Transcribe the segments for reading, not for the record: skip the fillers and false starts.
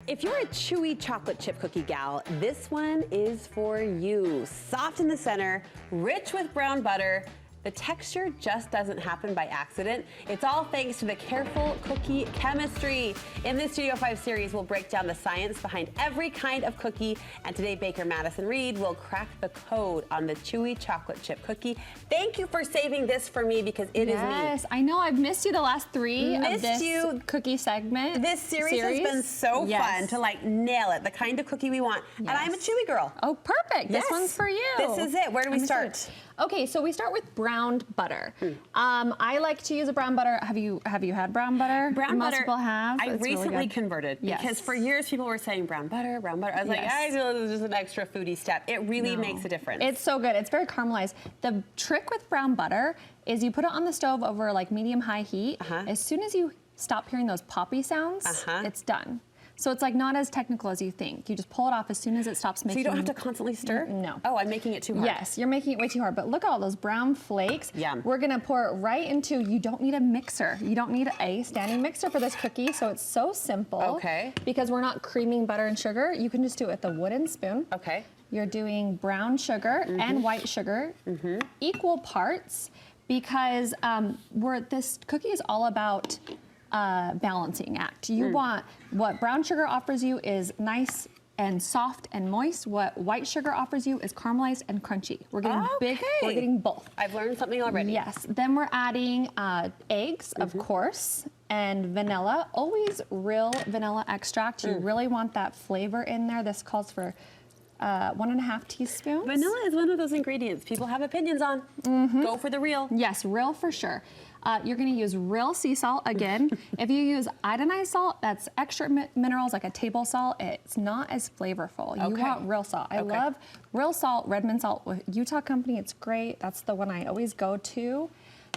If you're a chewy chocolate chip cookie gal, this one is for you. Soft in the center, rich with brown butter. The texture just doesn't happen by accident. It's all thanks to the careful cookie chemistry. In this Studio 5 series, we'll break down the science behind every kind of cookie. And today, baker Madison Reid will crack the code on the chewy chocolate chip cookie. Thank you for saving this for me because it is me. Yes, I know. I've missed you the last three of this cookie segment. This series has been so fun to like nail it, the kind of cookie we want. And I'm a chewy girl. Oh, perfect. This one's for you. This is it. Where do we start? Okay, so we start with browned butter. I like to use a brown butter. Have you had brown butter? Most people have. I recently converted because for years people were saying brown butter, brown butter. I was like, I feel this is just an extra foodie step. It really makes a difference. It's so good. It's very caramelized. The trick with brown butter is you put it on the stove over like medium-high heat. As soon as you stop hearing those poppy sounds, it's done. So it's like not as technical as you think. You just pull it off as soon as it stops making. So you don't have to constantly stir? No. Oh, I'm making it too hard. Yes, you're making it way too hard. But look at all those brown flakes. Yum. We're gonna pour it right into, you don't need a mixer. You don't need a standing mixer for this cookie. So it's so simple. Okay. Because we're not creaming butter and sugar. You can just do it with a wooden spoon. Okay. You're doing brown sugar and white sugar, equal parts, because this cookie is all about balancing act. You want, what brown sugar offers you is nice and soft and moist. What white sugar offers you is caramelized and crunchy. We're getting we're getting both. I've learned something already. Yes, then we're adding eggs, of course, and vanilla, always real vanilla extract. You really want that flavor in there. This calls for 1.5 teaspoons. Vanilla is one of those ingredients people have opinions on. Go for the real. Yes, real for sure. You're gonna use real sea salt again. If you use iodinized salt, that's extra minerals like a table salt. It's not as flavorful. You want real salt. I love real salt, Redmond salt with Utah Company. It's great. That's the one I always go to.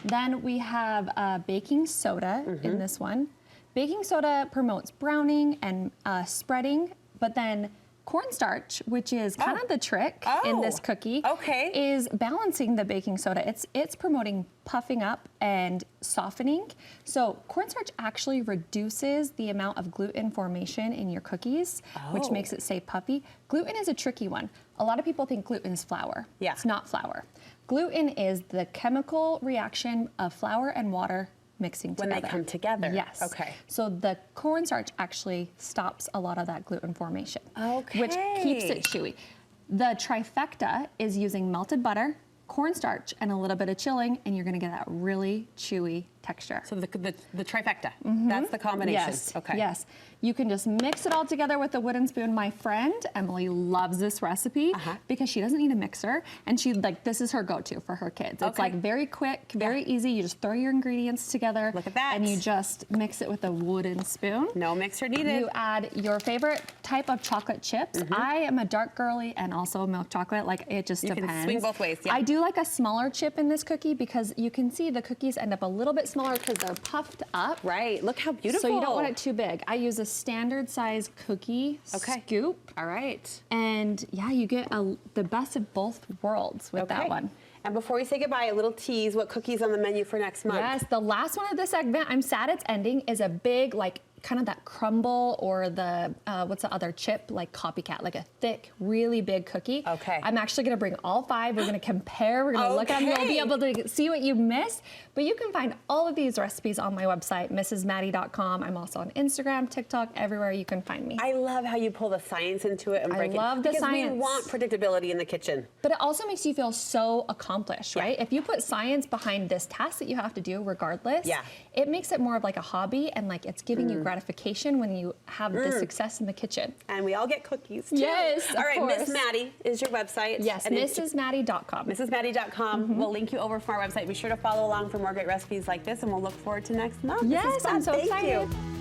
Then we have baking soda in this one. Baking soda promotes browning and spreading, but then cornstarch, which is kind of the trick in this cookie, is balancing the baking soda. It's promoting puffing up and softening. So cornstarch actually reduces the amount of gluten formation in your cookies, which makes it stay puffy. Gluten is a tricky one. A lot of people think gluten is flour. Yeah. It's not flour. Gluten is the chemical reaction of flour and water mixing together. When they come together. Yes. Okay. So the cornstarch actually stops a lot of that gluten formation. Okay. Which keeps it chewy. The trifecta is using melted butter, cornstarch, and a little bit of chilling, and you're gonna get that really chewy texture. So the trifecta, that's the combination. Yes, yes. You can just mix it all together with a wooden spoon. My friend, Emily, loves this recipe because she doesn't need a mixer, and this is her go-to for her kids. It's like very quick, very easy. You just throw your ingredients together. Look at that. And you just mix it with a wooden spoon. No mixer needed. You add your favorite type of chocolate chips. I am a dark girly and also milk chocolate. Like, it just depends. You can swing both ways, I do like a smaller chip in this cookie because you can see the cookies end up a little bit smaller because they're puffed up. Right, look how beautiful. So you don't want it too big. I use a standard size cookie scoop. All right. And yeah, you get the best of both worlds with that one. And before we say goodbye, a little tease, what cookies on the menu for next month? Yes, the last one of this segment, I'm sad it's ending, is a big, kind of that crumble or the, what's the other chip, like copycat, like a thick, really big cookie. Okay. I'm actually gonna bring all 5. We're gonna compare, we're gonna look at them. You'll be able to see what you missed. But you can find all of these recipes on my website, mrsmaddie.com. I'm also on Instagram, TikTok, everywhere you can find me. I love how you pull the science into it and break it. I love the science. Because we want predictability in the kitchen. But it also makes you feel so accomplished, right? If you put science behind this task that you have to do regardless, it makes it more of like a hobby and like it's giving you gratification when you have the success in the kitchen. And we all get cookies too. Yes, all right, Miss Maddie is your website. Yes, mrsmaddie.com. mrsmaddie.com. We'll link you over from our website. Be sure to follow along for more great recipes like this, and we'll look forward to next month. Yes, I'm so excited. Thank you.